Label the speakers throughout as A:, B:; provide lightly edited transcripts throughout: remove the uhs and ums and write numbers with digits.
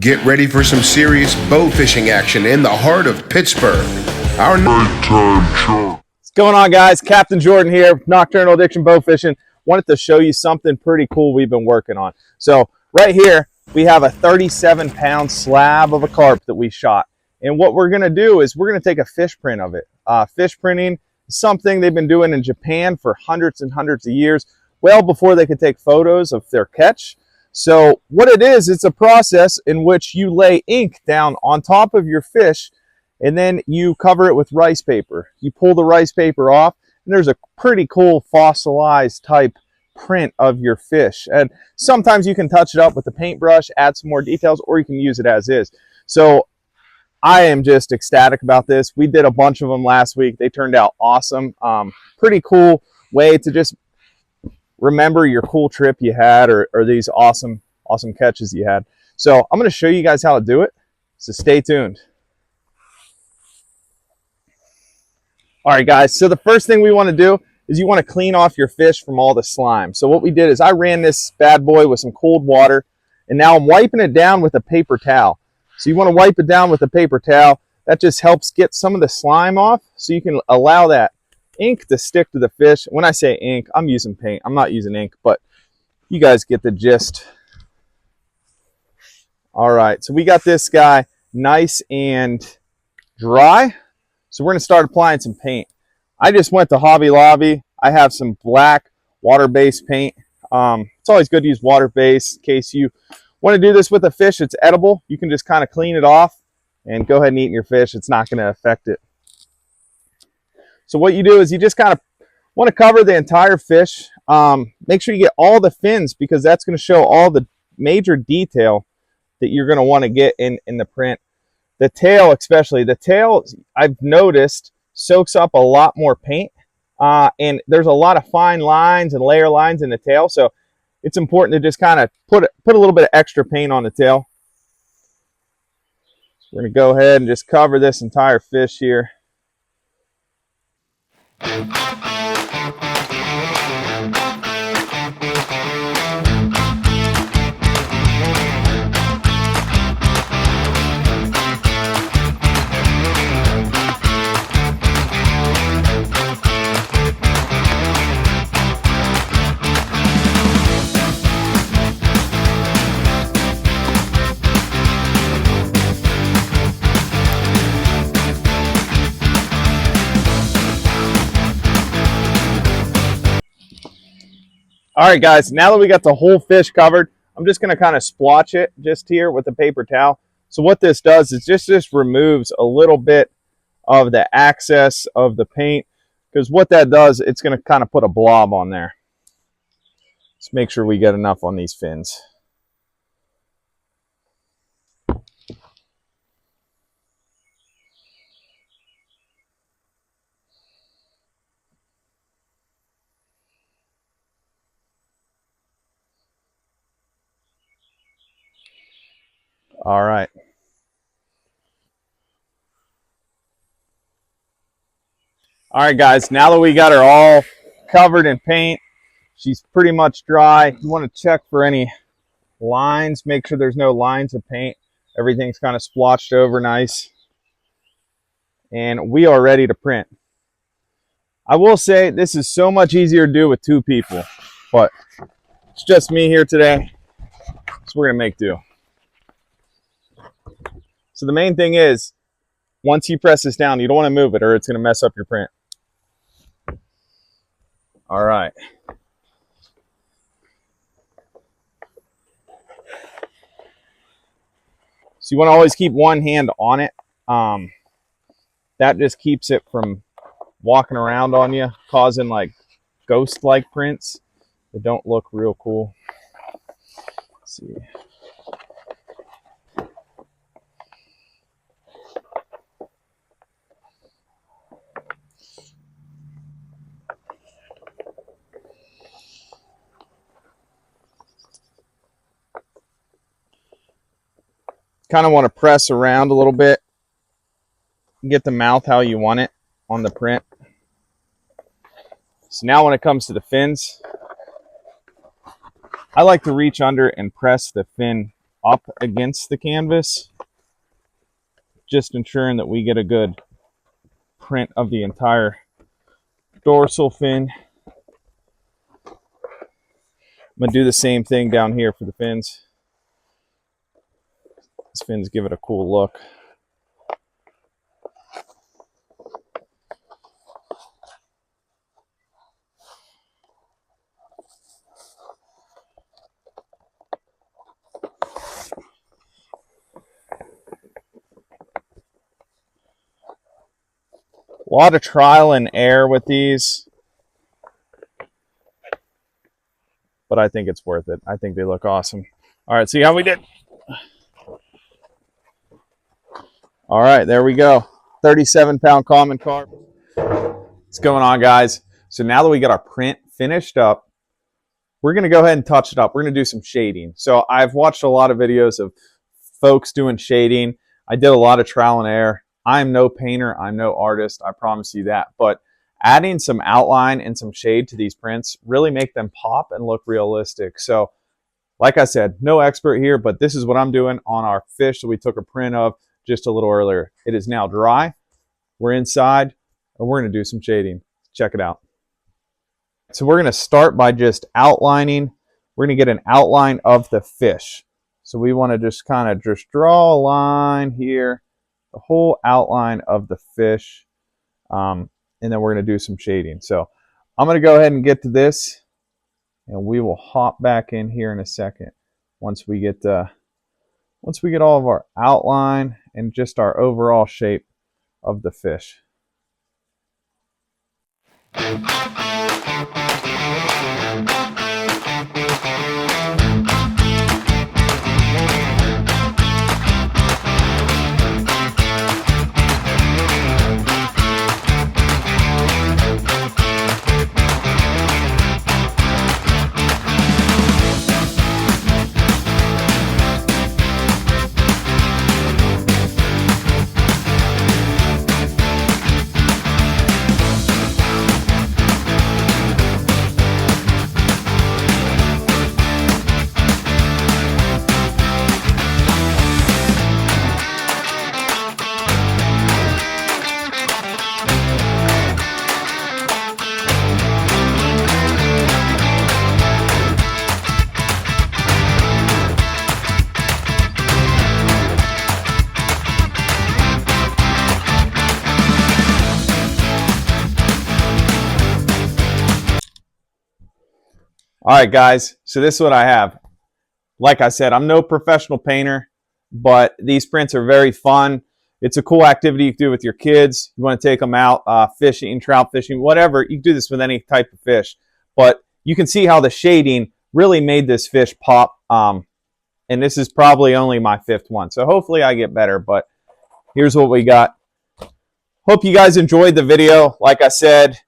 A: Get ready for some serious bow fishing action in the heart of Pittsburgh. Our nighttime show.
B: What's going on, guys? Captain Jordan here, Nocturnal Addiction Bowfishing. Wanted to show you something pretty cool we've been working on. So right here, we have a 37-pound slab of a carp that we shot. And what we're going to do is we're going to take a fish print of it. Fish printing is something they've been doing in Japan for hundreds and hundreds of years, well before they could take photos of their catch. So what it is, it's a process in which you lay ink down on top of your fish and then you cover it with rice paper. You pull the rice paper off and there's a pretty cool fossilized type print of your fish. And sometimes you can touch it up with a paintbrush, add some more details, or you can use it as is. So I am just ecstatic about this. We did a bunch of them last week. They turned out awesome. Pretty cool way to just remember your cool trip you had or these awesome catches you had. So I'm going to show you guys how to do it. So stay tuned. All right, guys. So the first thing we want to do is you want to clean off your fish from all the slime. So what we did is I ran this bad boy with some cold water, and now I'm wiping it down with a paper towel. So you want to wipe it down with a paper towel. That just helps get some of the slime off so you can allow that ink to stick to the fish. When I say ink, I'm using paint. I'm not using ink, but you guys get the gist. All right, so we got this guy nice and dry. So we're going to start applying some paint. I just went to Hobby Lobby. I have some black water-based paint. It's always good to use water-based in case you want to do this with a fish that's edible. You can just kind of clean it off and go ahead and eat your fish. It's not going to affect it. So what you do is you just kind of want to cover the entire fish. Make sure you get all the fins because that's going to show all the major detail that you're going to want to get in the print. The tail especially. The tail, I've noticed, soaks up a lot more paint. And there's a lot of fine lines and layer lines in the tail. So it's important to just kind of put a little bit of extra paint on the tail. We're going to go ahead and just cover this entire fish here. All right, guys, now that we got the whole fish covered, I'm just going to kind of splotch it just here with a paper towel. So what this does is just removes a little bit of the excess of the paint, because what that does, it's going to kind of put a blob on there. Let's make sure we get enough on these fins. All right. All right, guys, now that we got her all covered in paint, she's pretty much dry. You want to check for any lines. Make sure there's no lines of paint. Everything's kind of splotched over nice. And we are ready to print. I will say this is so much easier to do with two people, but it's just me here today, so we're going to make do. So the main thing is, once you press this down, you don't want to move it or it's going to mess up your print. All right. So you want to always keep one hand on it. That just keeps it from walking around on you, causing like ghost-like prints that don't look real cool. Let's see. Kind of want to press around a little bit, get the mouth how you want it on the print. So now when it comes to the fins, I like to reach under and press the fin up against the canvas, just ensuring that we get a good print of the entire dorsal fin. I'm going to do the same thing down here for the fins. These fins give it a cool look. A lot of trial and error with these, but I think it's worth it. I think they look awesome. All right, see how we did. All right, there we go. 37-pound common carp. What's going on, guys? So now that we got our print finished up, we're going to go ahead and touch it up. We're going to do some shading. So I've watched a lot of videos of folks doing shading. I did a lot of trial and error. I'm no painter, I'm no artist, I promise you that. But adding some outline and some shade to these prints really make them pop and look realistic. So like I said, no expert here, but this is what I'm doing on our fish that we took a print of just a little earlier. It is now dry. We're inside and we're going to do some shading. Check it out. So we're going to start by just outlining. We're going to get an outline of the fish. So we want to just kind of just draw a line here, the whole outline of the fish, and then we're going to do some shading. So I'm going to go ahead and get to this, and we will hop back in here in a second once we get all of our outline and just our overall shape of the fish. All right, guys, so this is what I have. Like I said, I'm no professional painter, but these prints are very fun. It's a cool activity you can do with your kids. You want to take them out fishing, trout fishing, whatever. You can do this with any type of fish. But you can see how the shading really made this fish pop. And this is probably only my 5th one. So hopefully I get better, but here's what we got. Hope you guys enjoyed the video. Like I said,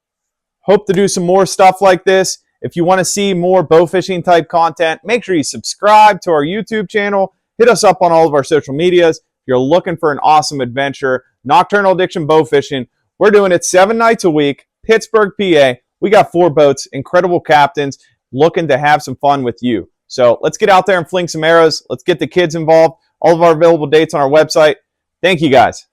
B: hope to do some more stuff like this. If you want to see more bow fishing type content, make sure you subscribe to our YouTube channel. Hit us up on all of our social medias. If you're looking for an awesome adventure, Nocturnal Addiction Bowfishing, we're doing it 7 nights a week, Pittsburgh, PA. We got 4 boats, incredible captains, looking to have some fun with you. So let's get out there and fling some arrows. Let's get the kids involved. All of our available dates on our website. Thank you, guys.